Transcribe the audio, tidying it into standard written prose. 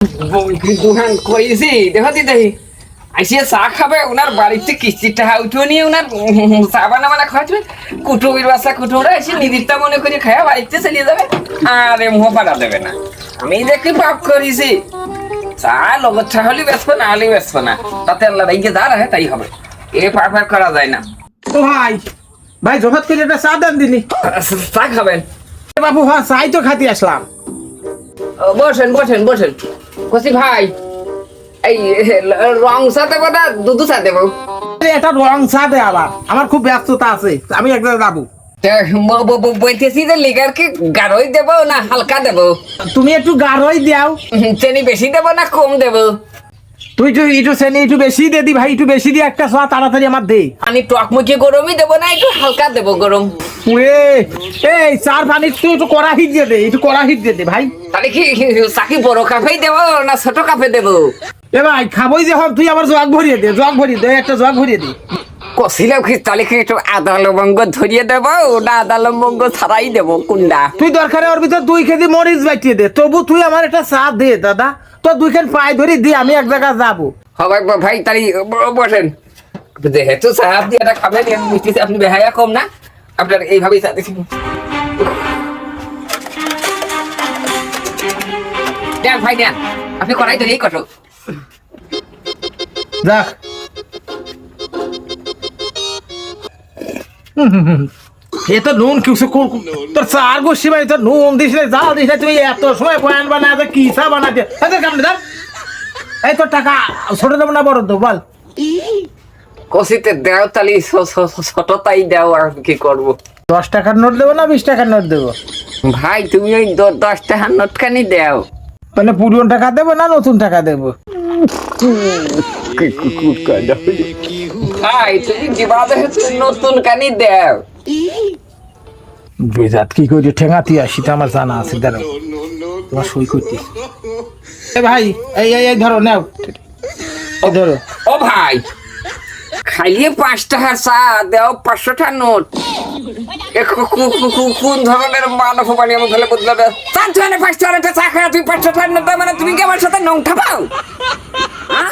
দোকান করেছি দেখো দিদি আইসিয়ে চা খাবে ওনার বাড়িতে কিস্তিটা উঠে নিয়ে ওনার চা বানা খাওয়াবে কুটুমির বাচ্চা কুটুমরা এসে নিদিরটা মনে করে খায়া বাড়িতে চালিয়ে যাবে আর মুহ পাড়া দেবে না। আমি দেখি পাপ করেছি চা লগত চা হলে বেসবো না হলে বেসবো না, তাতে আল্লাহ রাইকে যা রাখে তাই হবে। এ পাপ আর করা যায় না। ও ভাই ভাই জফাত করে একটা চা দেন দিনি। চা খাবেন? বাবু হ্যাঁ চাই তো খাতি আসলাম। বসেন বসেন বসেন। কসি ভাই এই রং চা দেবো না দুধ চা দেবো? এটা রং চা দে আবার, আমার খুব ব্যস্ততা আছে, আমি এক জায়গায় যাবো। বলতেছি যে লিগার কি গাঢ়ই দেবো না হালকা দেবো? তুমি একটু গাঢ়ই দাও। চিনি বেশি দেবো না কম দেবো? তুই একটু চেনি একটু বেশি দে দি ভাই, একটু বেশি দিয়ে একটা চা তাড়াতাড়ি আমার দে। পানি টক মুখে গরমই দেবো না একটু হালকা দেবো গরম? এই চার পানি তুই একটু কড়া হিট দিয়ে দে, একটু কড়া হিট দিয়ে দে ভাই। তাহলে কি চাকি বড় কাপেই দেবো না ছোট কাপে দেবো? এ ভাই খাবোই যখন তুই আবার জগ ভরিয়ে দে, জগ ভরিয়ে দে, একটা জগ ভরিয়ে দে। কষিলেও কি তাহলে কি একটু আদা লবঙ্গ ধরিয়ে দেবো না আদা লবঙ্গ ছাড়াই দেবো কোনটা? তুই দরকারে ওর ভিতর 2 কেজি মরিচ বাইটিয়ে দে, তবু তুই আমার একটা চা দে দাদা। তো 2 খান পায়ে ধরি দি, আমি এক জায়গায় যাবো। হবে ভাই তাহলে বসেন। যেহেতু চা আপনি এটা খাবেন মিষ্টি আপনি বেহায়া কম না, আপনার এইভাবেই চা দেখি দেন ভাই দেন, আপনি করাই ধরি কত যাক এ তো নুন কিছু তোর চার গোষ্ঠী ভাই, তোর নুন দিস না জাল দিস না, তুই এত সময় পয়েন্ট বানাতে কি চা বানাতে কামড়ে দেখ। এই তোর টাকা ছোট দেবো না বড় দেবো বল? কষিতে দেও তাহলে ছোট তাই দেও, আর কি করবো? 10 টাকার নোট দেবো না 20 টাকার নোট দেবো? ভাই তুমি ওই 10 টাকার নোটখানি দেও। মানে পুরনো টাকা দেবো না নতুন টাকা দেবো? ভাই তুমি দিবাদে নতুন কানি দেও। বেজাত কি করে ঠেঙাতি আসি তো আমার জানা আছে, দাঁড়াও তোমার সই করতে। এ ভাই এই ধরো নাও, এই ধরো। ও ভাই খাইয়ে 5 টাকার চা দেও 500 টাকার নোট, কোন ধরনের মানব পানি আমি ফেলে বদলাবে? 5 টাকা 5 টাকা চা খাওয়া তুই 500 টাকার নোট মানে তুমি কি আমার সাথে নং ঠাপাও? হ্যাঁ